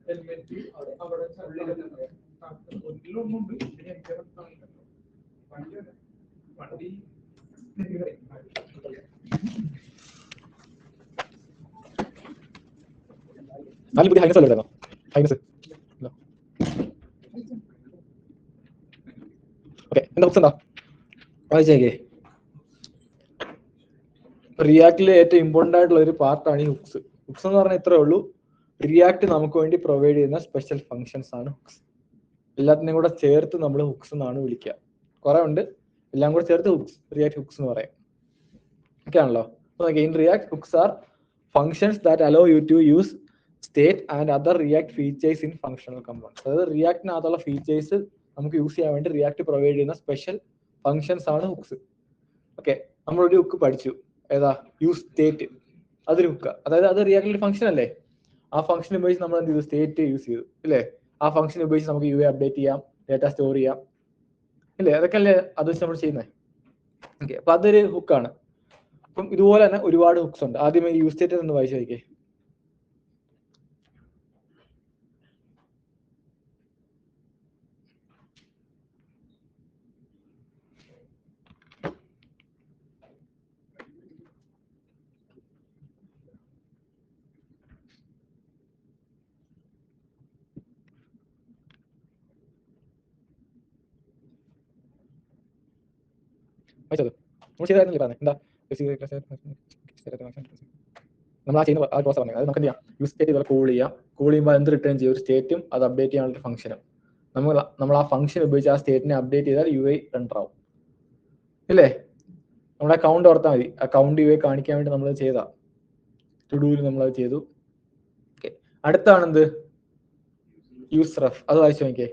Helmet അവിടെ ഒന്നിലൊന്നുണ്ട്. വണ്ടി നാല് പുതിയ ഹൈനസ് അല്ലേ ഹൈനസ്. ഓക്കെ, എന്താ ബുക്സ് എന്താ വായിച്ചേക്കേ. റിയാക്റ്റിലെ ഏറ്റവും ഇമ്പോർട്ടൻ്റ് ആയിട്ടുള്ള ഒരു പാർട്ടാണ് ഈ ഹുക്സ്. ഹുക്സ് എന്ന് പറഞ്ഞാൽ ഇത്രേ ഉള്ളൂ, റിയാക്ട് നമുക്ക് വേണ്ടി പ്രൊവൈഡ് ചെയ്യുന്ന സ്പെഷ്യൽ ഫങ്ഷൻസ് ആണ് ഹുക്സ്. എല്ലാത്തിനെയും കൂടെ ചേർത്ത് നമ്മൾ ഹുക്സ് എന്നാണ് വിളിക്കുക. കുറെ ഉണ്ട്, എല്ലാം കൂടെ ചേർത്ത് ഹുക്സ്, റിയാക്ട് ഹുക്സ് എന്ന് പറയും. ഓക്കെ ആണല്ലോ. In React hooks are functions that allow you to use state and other React features in functional components. അതായത് റിയാക്ടിനകത്തുള്ള ഫീച്ചേഴ്സ് നമുക്ക് യൂസ് ചെയ്യാൻ വേണ്ടി റിയാക്ട് പ്രൊവൈഡ് ചെയ്യുന്ന സ്പെഷ്യൽ ഫങ്ഷൻസ് ആണ് ഹുക്സ്. ഓക്കെ, നമ്മളൊരു ഹുക്ക് പഠിച്ചു, ഏതാ? Use state. അതൊരു ഹുക്ക, അതായത് അത് റിയാക്ടിന്റെ ഫംഗ്ഷൻ അല്ലേ. ആ ഫംഗ്ഷൻ ഉപയോഗിച്ച് നമ്മൾ എന്ത് ചെയ്തു? സ്റ്റേറ്റ് യൂസ് ചെയ്തു ഇല്ലേ. ആ ഫംഗ്ഷൻ ഉപയോഗിച്ച് നമുക്ക് യു അപ്ഡേറ്റ് ചെയ്യാം, ഡേറ്റ സ്റ്റോർ ചെയ്യാം ഇല്ലേ. അതൊക്കെ അല്ലേ അത് വെച്ച് നമ്മൾ ചെയ്യുന്നത്. ഓക്കെ, അപ്പൊ അതൊരു ഹുക്കാണ്. അപ്പം ഇതുപോലെ തന്നെ ഒരുപാട് ഹുക്സ് ഉണ്ട്. ആദ്യമേ യൂസ് സ്റ്റേറ്റ് ഒന്ന് വായിച്ചു നോക്കിയേ. വായിച്ചത് നമ്മൾ ചെയ്തായിരുന്നില്ലേ പറഞ്ഞത്? എന്താ നമ്മൾ ആ ചെയ്യുന്ന ആ പ്രോസസ് പറഞ്ഞത്. അത് നമുക്ക് എന്ത് ചെയ്യാം? യൂസ് സ്റ്റേറ്റ് ഇതുപോലെ കോൾ ചെയ്യാം. കോൾ ചെയ്യുമ്പോൾ എന്ത് റിട്ടേൺ ചെയ്യും? ഒരു സ്റ്റേറ്റും അത് അപ്ഡേറ്റ് ചെയ്യാനുള്ള ഫംഗ്ഷനും. നമ്മൾ ആ ഫംഗ്ഷൻ ഉപയോഗിച്ച് ആ സ്റ്റേറ്റിനെ അപ്ഡേറ്റ് ചെയ്താൽ യു ഐ റണ്ടർ ആവും ഇല്ലേ. നമ്മുടെ അക്കൗണ്ട് ഓർത്താൽ മതി. അക്കൗണ്ട് യു ഐ കാണിക്കാൻ വേണ്ടി നമ്മൾ ചെയ്താ ടു ഡൂവിൽ നമ്മളത് ചെയ്തു. ഓക്കെ, അടുത്താണെന്ത്? Use ref. അത് വായിച്ചു നോക്കിയേ.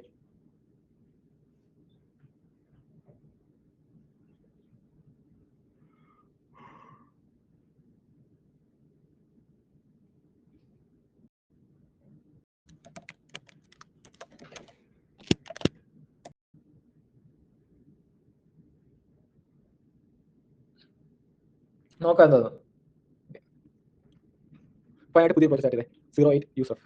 നോക്കാം എന്താ. അപ്പൊ അതിനായിട്ട് പുതിയ പ്രോജക്റ്റ് ആയിട്ടേ 08 യൂസർ.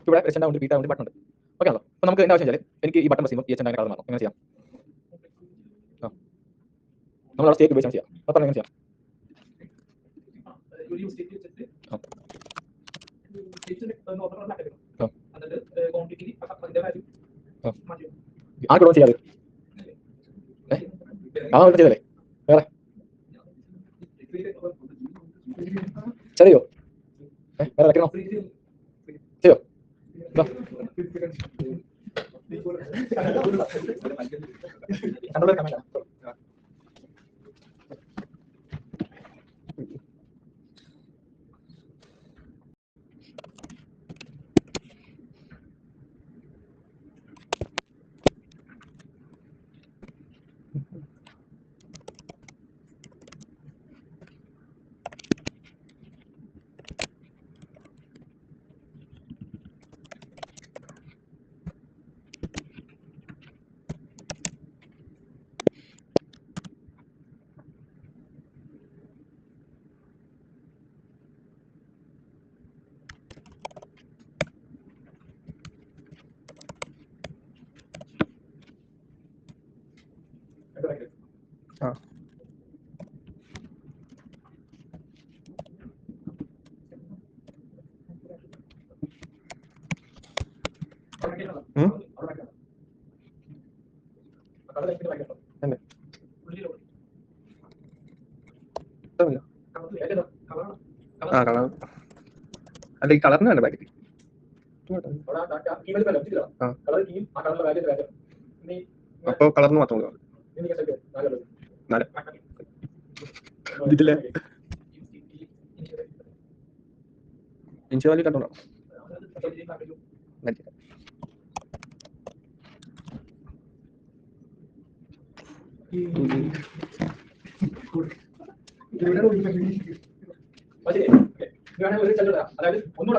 ഇവിടെ എച്ച് ഉണ്ട്, ബീറ്റ ഉണ്ട്, ബട്ടൺ ഉണ്ട്. ഓക്കെ ആണല്ലോ. അപ്പൊ നമുക്ക് എന്താ ആവശ്യം വെച്ചാൽ എനിക്ക് ഈ ബട്ടൺ പ്രസ് ചെയ്യുമ്പോൾ എച്ച് ഉണ്ടായ കളർ മാറും. എങ്ങനെ ചെയ്യാം? നമ്മൾ അവിടെ സ്റ്റേറ്റ് ഉപയോഗിച്ചാണ് ചെയ്യാം. അപ്പം എങ്ങനെ ചെയ്യാം? ആർക്കും ചെയ്യാതെ ചെയ്തല്ലേ വേറെ ചെറിയോ വേറെ വെക്കണോ? ചെയ്യോ? ആ അല്ലേ ഇഷ്ടമില്ല. ആ കളർ അല്ല ഈ കളറിന് വേണ്ട പാക്കറ്റ് അപ്പൊ കളറിന് മാത്രം കൊടുക്കാം. നാല് ഇതിലെ ഇൻഷുവാലി കണ്ടോ അതായത് ഒന്നുകൂടെ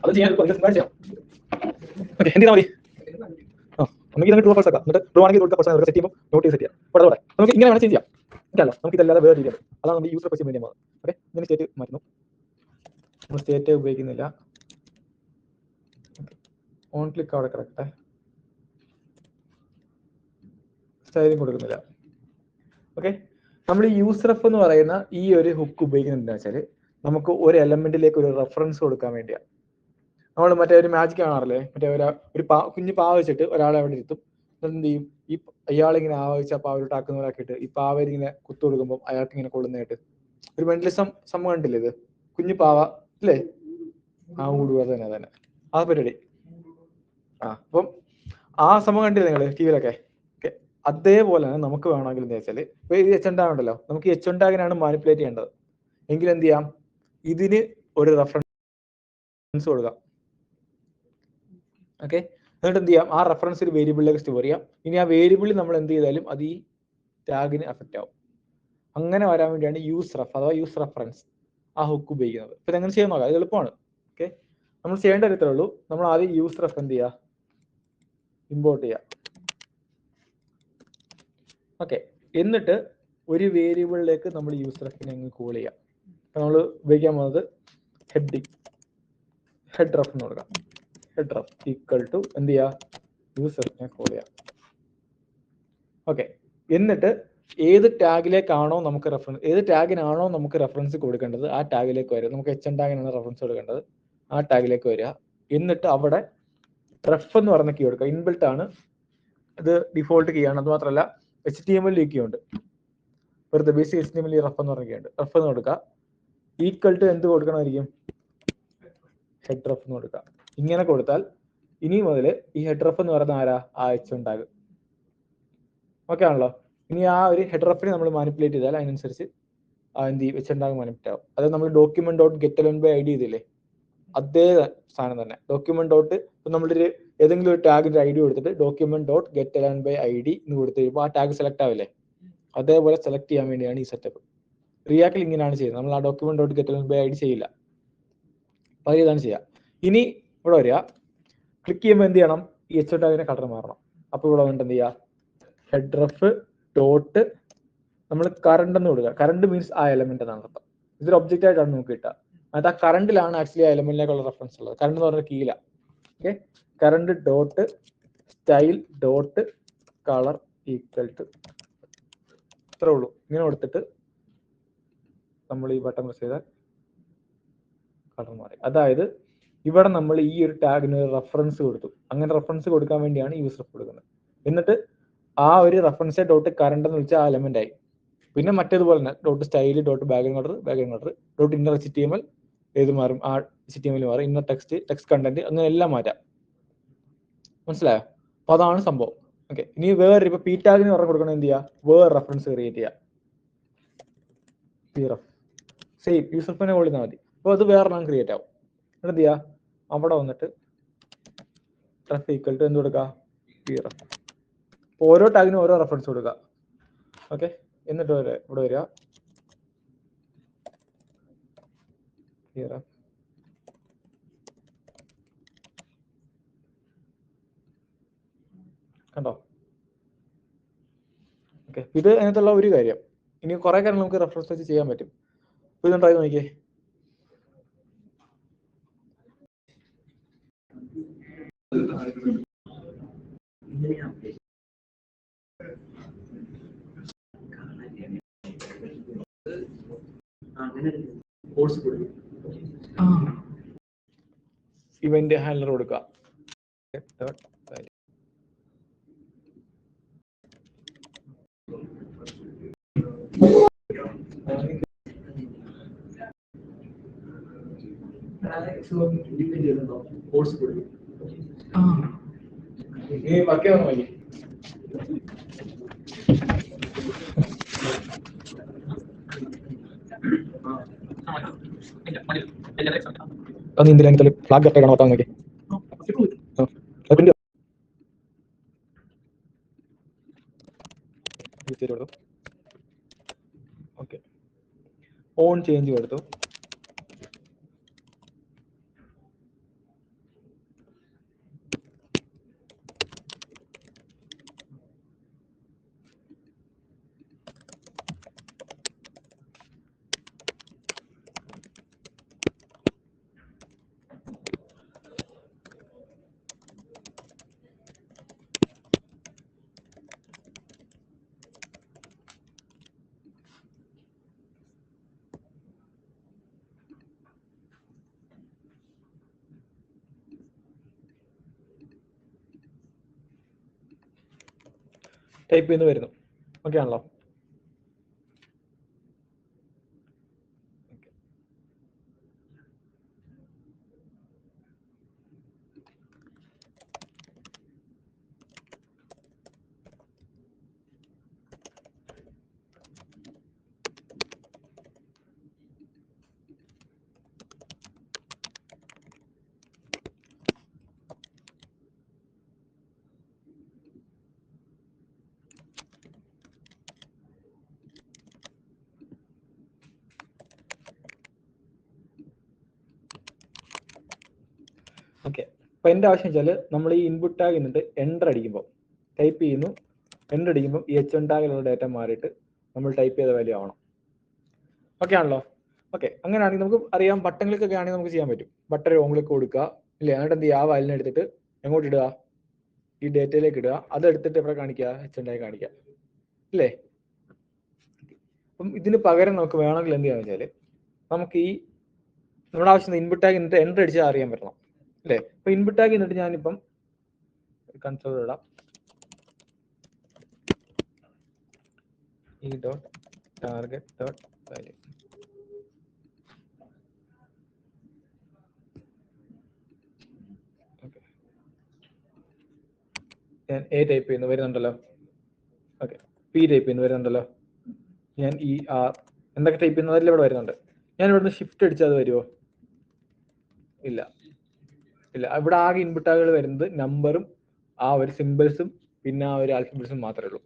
അത് ചെയ്യാൻ എന്തിനാ മതി നമുക്ക് ഇതങ്ങ് ട്രൂ ഫോൾസ് ആക്കാം. എന്നിട്ട് ട്രൂ ആണെങ്കിൽ കൊടുത്ത സെറ്റ് ചെയ്യുമ്പോൾ നോട്ട് സെറ്റ് ചെയ്യാം. അവിടെ നമുക്ക് ഇങ്ങനെ വേണം ചെയ്യാം. ഇതല്ല നമുക്ക് ഇതല്ലാതെ വേറെ രീതിയാണ്. അതാണ് നമ്മുടെ യൂസർ ക്വസ്റ്റ്യൻ വേണ്ടി പോകുന്നത്. ഓക്കെ, ഇങ്ങനെ സ്റ്റേറ്റ് മാറ്റുന്നു. നമ്മൾ സ്റ്റേറ്റ് ഉപയോഗിക്കുന്നില്ല. ഓൺ ക്ലിക്ക് അവിടെ കിടക്കട്ടെ. സ്റ്റൈലിംഗ് കൊടുക്കുന്നില്ല. ഓക്കെ, നമ്മൾ ഈ യൂസർ എഫ് എന്ന് പറയുന്ന ഈ ഒരു ഹുക്ക് ഉപയോഗിക്കുന്നത് എന്താ വെച്ചാൽ നമുക്ക് ഒരു എലമെന്റിലേക്ക് ഒരു റെഫറൻസ് കൊടുക്കാൻ വേണ്ടിയാണ്. നമ്മൾ മറ്റേ ഒരു മാജിക് കാണാറില്ലേ, മറ്റേ ഒരു കുഞ്ഞു പാവ വെച്ചിട്ട് ഒരാളെ അവിടെ ഇരുത്തും. എന്ത് ചെയ്യും, ഈ അയാളിങ്ങനെ ആവശ്യ പാവലോട്ടാക്കുന്നവരാക്കിയിട്ട് ഈ പാവരിങ്ങനെ കുത്തു കൊടുക്കുമ്പോൾ അയാൾക്ക് ഇങ്ങനെ കൊള്ളുന്നതായിട്ട് ഒരു മെന്റലിസം സംഭവം കണ്ടില്ലേ? ഇത് കുഞ്ഞു പാവ അല്ലേ? ആ ഊടുക തന്നെ ആ പരിപാടി. അപ്പം ആ സംഭവം കണ്ടില്ലേ നിങ്ങൾ ടി വിയിലൊക്കെ? അതേപോലെ തന്നെ നമുക്ക് വേണമെങ്കിൽ എന്താ വെച്ചാൽ ഇപ്പൊ ഇത് ഉണ്ടല്ലോ, നമുക്ക് ഉണ്ടാകാനാണ് മാനിപ്പുലേറ്റ് ചെയ്യേണ്ടത്. എങ്കിൽ എന്ത് ചെയ്യാം, ഇതിന് ഒരു റെഫറൻസ് കൊടുക്കാം. ഓക്കെ, എന്നിട്ട് എന്ത് ചെയ്യാം, ആ റെഫറൻസ് ഒരു വേരിയബിളിലേക്ക് സ്റ്റോർ ചെയ്യാം. ഇനി ആ വേരിയബിളിൽ നമ്മൾ എന്ത് ചെയ്താലും അത് ഈ ടാഗിന് അഫക്റ്റ് ആവും. അങ്ങനെ വരാൻ വേണ്ടിയാണ് യൂസ് റെഫ് അഥവാ യൂസ് റെഫറൻസ് ആ ഹുക്ക് ഉപയോഗിക്കുന്നത്. ഇപ്പൊ ഇതെങ്ങനെ ചെയ്യാൻ നോക്കാം, അത് എളുപ്പമാണ്. ഓക്കെ, നമ്മൾ ചെയ്യേണ്ട കാര്യത്തേ ഉള്ളൂ, നമ്മൾ ആദ്യം യൂസ് റെഫ് എന്ത് ചെയ്യുക, ഇമ്പോർട്ട് ചെയ്യുക. ഓക്കെ, എന്നിട്ട് ഒരു വേരിയബിളിലേക്ക് നമ്മൾ യൂസ് റെഫിനെ അങ്ങ് കോൾ ചെയ്യാം. അപ്പൊ നമ്മൾ ഉപയോഗിക്കാൻ പോകുന്നത് ഹെഡ് റെഫ് എന്ന് കൊടുക്കാം. ഹെഡ് റെഫ് ഈക്വൽ ടു എന്ത് ചെയ്യുക, യൂസ് റെഫിനെ കോൾ ചെയ്യാം. ഓക്കെ, എന്നിട്ട് ഏത് ടാഗിലേക്കാണോ നമുക്ക് ഏത് ടാഗിനാണോ നമുക്ക് റെഫറൻസ് കൊടുക്കേണ്ടത് ആ ടാഗിലേക്ക് വരിക. നമുക്ക് ടാഗിനാണ് റെഫറൻസ് കൊടുക്കേണ്ടത്, ആ ടാഗിലേക്ക് വരിക. എന്നിട്ട് അവിടെ റെഫ് എന്ന് പറഞ്ഞ കീ കൊടുക്കുക. ഇൻബിൽട്ട് ആണ്, ഇത് ഡിഫോൾട്ട് കീ ആണ്. അത് മാത്രമല്ല HTML കീ ഉണ്ട്, വെറുതെ ബേസിക് HTML റെഫ് എന്ന് പറഞ്ഞ കീ ഉണ്ട്. റെഫ് എന്ന് കൊടുക്കുക. ഈക്വൽ ടു എന്ത് കൊടുക്കണമായിരിക്കും, ഹെഡ് റെഫ് എന്ന് കൊടുക്കുക. ഇങ്ങനെ കൊടുത്താൽ ഇനി മുതൽ ഈ ഹെഡ് റെഫ് എന്ന് പറയുന്ന ആരാ, ആ ഉണ്ടാകും. ഓക്കെ ആണല്ലോ. ഇനി ആ ഒരു ഹെഡ് റെഫിനെ നമ്മൾ മാനിപ്പുലേറ്റ് ചെയ്താൽ അതിനനുസരിച്ച് എന്ത് വെച്ചുണ്ടാകും, മാനിപ്പുലേറ്റ് ആവും. അത് നമ്മൾ document dot get element by ID ചെയ്തില്ലേ, അതേ സാധനം തന്നെ. ഡോക്യുമെന്റ് ഡോട്ട് ഇപ്പൊ നമ്മളൊരു ഏതെങ്കിലും ഒരു ടാഗിന്റെ ID കൊടുത്തിട്ട് document dot get element by ID എന്ന് കൊടുത്ത് കഴിയുമ്പോൾ ആ ടാഗ് സെലക്ട് ആവില്ലേ, അതേപോലെ സെലക്ട് ചെയ്യാൻ വേണ്ടിയാണ് ഈ സെറ്റപ്പ്. റിയാക്റ്റിൽ ഇങ്ങനെയാണ് ചെയ്യുന്നത്. നമ്മൾ ആ document dot get element by ID ചെയ്യില്ല, അപ്പോൾ ഇതാണ് ചെയ്യുക. ഇനി ഇവിടെ വരിക, ക്ലിക്ക് ചെയ്യുമ്പോൾ എന്ത് ചെയ്യണം, ഈ ടാഗിന്റെ കളർ മാറണം. അപ്പോൾ ഇവിടെ വന്നിട്ട് എന്ത് ചെയ്യുക, ഹെഡ് റെഫ് ഡോട്ട് നമ്മൾ കറണ്ട് എന്ന് കൊടുക്കുക. കറണ്ട് മീൻസ് ആ എലമെന്റ് എന്നാണ് അർത്ഥം. ഇതൊരു ഒബ്ജക്റ്റ് ആയിട്ടാണ് നമുക്ക് കിട്ടുക. അത് ആ കറണ്ടിലാണ് ആക്ച്വലി ആ എലമെന്റിലേക്കുള്ള റെഫറൻസ് ഉള്ളത്. കറണ്ട് എന്ന് പറഞ്ഞ കീയില. Okay, current dot style dot colour equal to ഇത്രേ ഉള്ളൂ. ഇങ്ങനെ കൊടുത്തിട്ട് നമ്മൾ ഈ ബട്ടൺ പ്രസ് ചെയ്താൽ കളർ മാറി. അതായത് ഇവിടെ നമ്മൾ ഈ ഒരു ടാഗിന് റെഫറൻസ് കൊടുത്തു. അങ്ങനെ റെഫറൻസ് കൊടുക്കാൻ വേണ്ടിയാണ് യൂസ് റെഫ് കൊടുക്കുന്നത്. എന്നിട്ട് ആ ഒരു റെഫറൻസ് ഡോട്ട് കറണ്ട് എന്ന് വെച്ചാൽ ആ എലമെന്റ് ആയി. പിന്നെ മറ്റേതുപോലെ തന്നെ dot style dot background colour dot inner HTML ഏത് മാറും, ആ HTML മാറും. ഇന്നർ ടെക്സ്റ്റ് കണ്ടന്റ് അങ്ങനെ എല്ലാം മാറ്റാം. മനസ്സിലായോ? അപ്പൊ അതാണ് സംഭവം. ഓക്കെ, ഇനി വേറെ ഇപ്പൊ പി ടാഗിന് പറഞ്ഞു കൊടുക്കണം, എന്ത് ചെയ്യുക, വേറെ റെഫറൻസ് ക്രിയേറ്റ് ചെയ്യുക. സെയിം യൂസർ ഫിനെ കൊള്ളുന്നാൽ മതി. അപ്പോൾ അത് വേറെ ക്രിയേറ്റ് ആവും. എന്ത് ചെയ്യുക, അവിടെ വന്നിട്ട് റെഫ് ഈക്വൽ ടു എന്ത് കൊടുക്കുക, റെഫ്. ഓരോ ടാഗിനും ഓരോ റെഫറൻസ് കൊടുക്കുക. ഓക്കെ, എന്നിട്ട് ഇവിടെ വരിക, കണ്ടോ? ഓക്കെ, ഇത് അതിനകത്തുള്ള ഒരു കാര്യം. ഇനി കുറെ കാര്യം നമുക്ക് റെഫറൻസ് വെച്ച് ചെയ്യാൻ പറ്റും. ഇത് ട്രൈ നോക്കിയേ. ഇവന്റ് ഹാൻഡലർ കൊടുക്കുക. എന്തിനാ ഫ്ലാഗ് കറക്റ്റ് കാണാൻ നോക്കി. ഓക്കെ, ഓൺ ചേഞ്ച് കൊടുത്തു. ടൈപ്പ് ചെയ്യുന്ന വരുന്നു. ഓക്കെ ആണല്ലോ? ഓക്കെ, അപ്പൊ എന്റെ ആവശ്യം വെച്ചാൽ നമ്മൾ ഈ ഇൻപുട്ട് ടാഗ് എന്നിട്ട് എൻ്റർ അടിക്കുമ്പോൾ ടൈപ്പ് ചെയ്യുന്നു. എൻ്റർ അടിക്കുമ്പോൾ ഈ H1 ടാഗിലുള്ള ഡേറ്റ മാറിയിട്ട് നമ്മൾ ടൈപ്പ് ചെയ്ത വാല്യൂ ആവണം. ഓക്കെ ആണല്ലോ? ഓക്കെ, അങ്ങനെയാണെങ്കിൽ നമുക്ക് അറിയാം, ബട്ടൺ ക്ലിക്ക് ഒക്കെ ആണെങ്കിൽ നമുക്ക് ചെയ്യാൻ പറ്റും. ബട്ടൺ ഓൺ ക്ലിക്ക് കൊടുക്കുക, ഇല്ലേ? എന്നിട്ട് എന്ത് ചെയ്യുക, ആ വാല്യൂനെ എടുത്തിട്ട് എങ്ങോട്ട് ഇടുക, ഈ ഡേറ്റയിലേക്ക് ഇടുക. അതെടുത്തിട്ട് എവിടെ കാണിക്കുക, H1 ടാഗ് കാണിക്കുക, ഇല്ലേ? അപ്പം ഇതിന് പകരം നമുക്ക് വേണമെങ്കിൽ എന്ത് ചെയ്യാന്ന് വെച്ചാൽ, നമുക്ക് ഈ നമ്മുടെ ആവശ്യം ഇൻപുട്ട് ടാഗ് എന്നിട്ട് എൻ്റർ അടിച്ചാൽ അറിയാൻ പറ്റണം, അല്ലേ? അപ്പൊ ഇൻപുട്ട് ടാഗ് എന്നിട്ട് ഞാനിപ്പം കൺസോൾ ഇടാം, ഈ ഡോട്ട് ടാർഗറ്റ് ഡോട്ട് വാല്യൂ. ഞാൻ എ ടൈപ്പ് ചെയ്യുന്നു, വരുന്നുണ്ടല്ലോ. ഓക്കെ, പി ടൈപ്പ് ചെയ്യുന്നു, വരുന്നുണ്ടല്ലോ. ഞാൻ ഈ ആർ എന്തൊക്കെ ടൈപ്പ് ചെയ്യുന്നതിൽ ഇവിടെ വരുന്നുണ്ട്. ഞാൻ ഇവിടുന്ന് ഷിഫ്റ്റ് അടിച്ചാൽ അത് വരുമോ? ഇല്ല, ഇല്ല. ഇവിടെ ആകെ ഇൻപുട്ട് ടാഗുകൾ വരുന്നത് നമ്പറും ആ ഒരു സിമ്പിൾസും പിന്നെ ആ ഒരു ആൽഫബറ്റ്സും മാത്രമേ ഉള്ളൂ.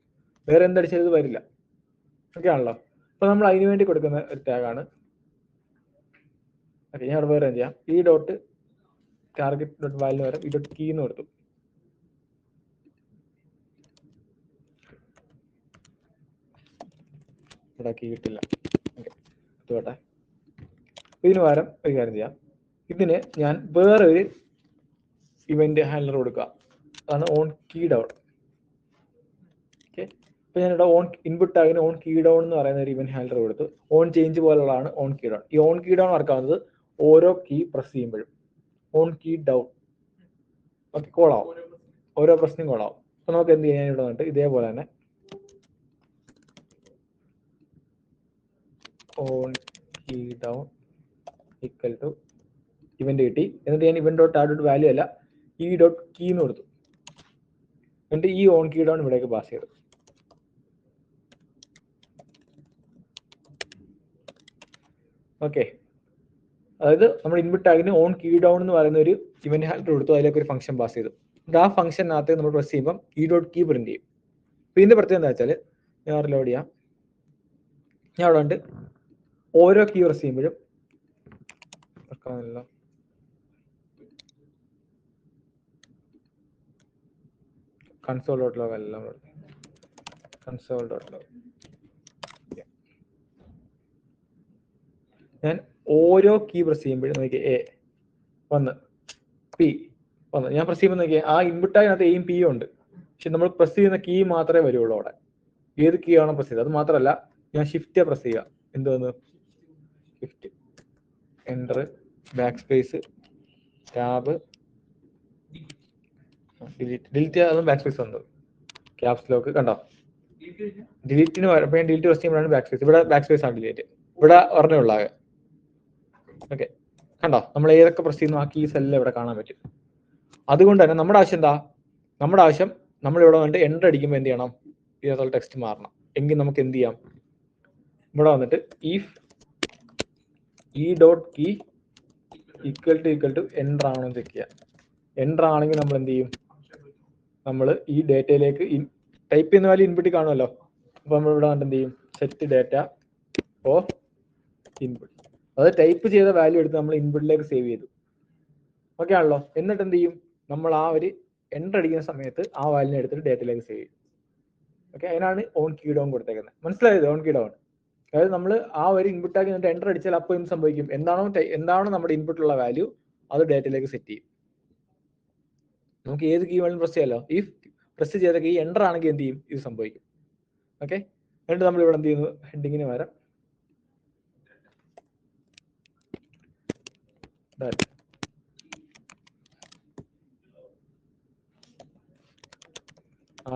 വേറെ എന്തടിച്ചത് വരില്ല. ഓക്കെ ആണല്ലോ? അപ്പൊ നമ്മൾ അതിന് വേണ്ടി കൊടുക്കുന്ന ഒരു ടാഗാണ്. ഓക്കെ, ഞാൻ അവിടെ വേറെ ചെയ്യാം. ഈ ഡോട്ട് ടാർഗറ്റ് ഡോട്ട് വാല്യൂ വരെ ഈ ഡോട്ട് കീ എന്ന് കൊടുത്തു. ഇവിടെ കീ കിട്ടില്ല. ഓക്കെ, ഇതോട്ടെ. ഇതിന് പകരം ഒരു കാര്യം ചെയ്യാം, ഇതിന് ഞാൻ വേറെ ഒരു ഇവന്റ് ഹാൻഡലർ കൊടുക്കുക. അതാണ് ഓൺ കീ ഡൗൺ. ഓക്കെ, അപ്പൊ ഞാനിവിടെ ഓൺ ഇൻപുട്ട് ടാഗിന് ഓൺ കീ ഡൗൺ എന്ന് പറയുന്ന ഒരു ഇവന്റ് ഹാൻഡലർ കൊടുത്തു. ഓൺ ചേഞ്ച് പോലുള്ളതാണ് ഓൺ കീ ഡൗൺ. ഈ ഓൺ കീ ഡൗൺ വർക്കാവുന്നത് ഓരോ കീ പ്രസ് ചെയ്യുമ്പോഴും. ഓൺ കീ ഡൗൺ ഓക്കെ കോളാവും, ഓരോ പ്രശ്നം കോളാവും. അപ്പൊ നമുക്ക് എന്ത് ചെയ്യാൻ ഇവിടെ വന്നിട്ട് ഇതേപോലെ തന്നെ on key down equal to event കിട്ടി. എന്നിട്ട് ഞാൻ ഇവന്റ് ഡോട്ട് ആഡ് വാല്യൂ അല്ല ഈ ഡോട്ട് കീ എന്ന് കൊടുത്തു. എന്നിട്ട് ഈ ഓൺ കീ ഡൗൺ ഇവിടേക്ക് പാസ് ചെയ്തു. ഓക്കെ, അതായത് നമ്മൾ ഇൻപുട്ട് ടാഗിന് ഓൺ കീ ഡൗൺ എന്ന് പറയുന്ന ഒരു ഇവന്റ് ഹാൻഡലർ കൊടുത്തു, അതിലേക്ക് ഒരു ഫംഗ്ഷൻ പാസ് ചെയ്തു. ആ ഫംഗ്ഷനകത്ത് നമ്മൾ പ്രസ് ചെയ്യുമ്പോൾ ഈ ഡോട്ട് കീ പ്രിന്റ് ചെയ്യും. അപ്പൊ ഇതിന്റെ പ്രത്യേകത എന്താ വെച്ചാൽ, ഞാൻ റിലോഡ് ചെയ്യാം. ഞാൻ അവിടെ ഉണ്ട് ഓരോ കീ പ്രസ് ചെയ്യുമ്പോഴും console.log എല്ലാം console.log. ഞാൻ ഓരോ കീ പ്രസ് ചെയ്യുമ്പോഴും നോക്കിയാൽ എ വന്ന് പി വന്ന് ഞാൻ പ്രസ് ചെയ്യുമ്പോൾ നോക്കിയാൽ ആ ഇൻപുട്ടായതിനകത്ത് എയും പിയും ഉണ്ട്. പക്ഷെ നമ്മൾ പ്രസ് ചെയ്യുന്ന കീ മാത്രമേ വരുള്ളൂ അവിടെ. ഏത് കീ ആണോ പ്രസ് ചെയ്തത് അത് മാത്രമല്ല ഞാൻ ഷിഫ്റ്റ് പ്രസ് ചെയ്യുക. എന്തോന്ന് shift enter back space tab delete അതും ബാക്ക് സ്പേസ് വന്നത്. ക്യാപ്സ് ലോക്ക് കണ്ടോ ഡിലീറ്റിന് വരുമ്പോൾ ഞാൻ ഡിലീറ്റ് പ്രസ് ചെയ്യുമ്പോഴാണ് ബാക്ക് സ്പേസ്. ഇവിടെ ബാക്ക് സ്പേസ് ആണ് ഡിലീറ്റ്. ഇവിടെ പറഞ്ഞുള്ളൂ. ഓക്കെ കണ്ടോ നമ്മൾ ഏതൊക്കെ പ്രസ് ചെയ്യുന്നു ആ കീസ് എല്ലാം ഇവിടെ കാണാൻ പറ്റും. അതുകൊണ്ട് തന്നെ നമ്മുടെ ആവശ്യം എന്താ? നമ്മുടെ ആവശ്യം നമ്മൾ ഇവിടെ വന്നിട്ട് എൻ്റർ അടിക്കുമ്പോൾ എന്ത് ചെയ്യണം? ഇതിനകത്തുള്ള ടെക്സ്റ്റ് മാറണം. എങ്കിൽ നമുക്ക് എന്ത് ചെയ്യാം? ഇവിടെ വന്നിട്ട് if E dot key equal to enter ആണോ എന്ന് ചെക്ക് ചെയ്യാം. എൻ്റർ ആണെങ്കിൽ നമ്മൾ എന്ത് ചെയ്യും? നമ്മൾ ഈ ഡേറ്റയിലേക്ക് ടൈപ്പ് ചെയ്യുന്ന വാല്യൂ ഇൻപുട്ടിൽ കാണുമല്ലോ. അപ്പോൾ നമ്മൾ ഇവിടെ വന്നിട്ട് എന്ത് ചെയ്യും? Set data of input. അത് ടൈപ്പ് ചെയ്ത വാല്യൂ എടുത്ത് നമ്മൾ ഇൻപുട്ടിലേക്ക് സേവ് ചെയ്തു. ഓക്കെ ആണല്ലോ. എന്നിട്ട് എന്ത് ചെയ്യും? നമ്മൾ ആ ഒരു എൻ്റർ അടിക്കുന്ന സമയത്ത് ആ വാല്യൂനെ എടുത്തിട്ട് ഡേറ്റയിലേക്ക് സേവ് ചെയ്യും. ഓക്കെ അതിനാണ് ഓൺ കീ ഡൗൺ കൊടുത്തേക്കുന്നത്. മനസ്സിലായത്? ഓൺ കീ ഡൗൺ അതായത് നമ്മൾ ആ ഒരു ഇൻപുട്ടാക്കി എന്നിട്ട് എൻ്റർ അടിച്ചാൽ അപ്പോൾ എന്ത് സംഭവിക്കും? എന്താണോ നമ്മുടെ ഇൻപുട്ടിലുള്ള വാല്യൂ അത് ഡേറ്റയിലേക്ക് സെറ്റ് ചെയ്യും. നമുക്ക് ഏത് കീ വേണമെങ്കിലും പ്രസ് ചെയ്യാമല്ലോ. ഈ പ്രസ് ചെയ്ത കീ എൻ്റർ ആണെങ്കിൽ എന്ത് ചെയ്യും? ഇത് സംഭവിക്കും. ഓക്കെ എന്നിട്ട് നമ്മൾ ഇവിടെ എന്ത് ചെയ്യുന്നു? ഹെഡിങ്ങിന് പകരം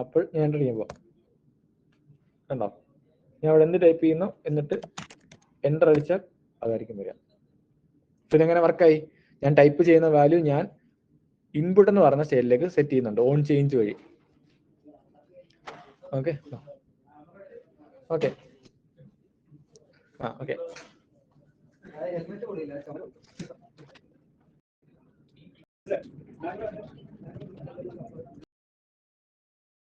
ആപ്പിൾ ഞാൻ എൻ്റർ ചെയ്യുമ്പോൾ കണ്ടോ ഞാൻ അവിടെ എന്ത് ടൈപ്പ് ചെയ്യുന്നു എന്നിട്ട് എൻ്റർ അടിച്ചാൽ അതായിരിക്കും വരിക. പിന്നെ എങ്ങനെ വർക്കായി? ഞാൻ ടൈപ്പ് ചെയ്യുന്ന വാല്യൂ ഞാൻ ഇൻപുട്ട് എന്ന് പറഞ്ഞ സ്റ്റേറ്റിലേക്ക് സെറ്റ് ചെയ്യുന്നുണ്ട് ഓൺ ചേഞ്ച് വഴി. Okay okay okay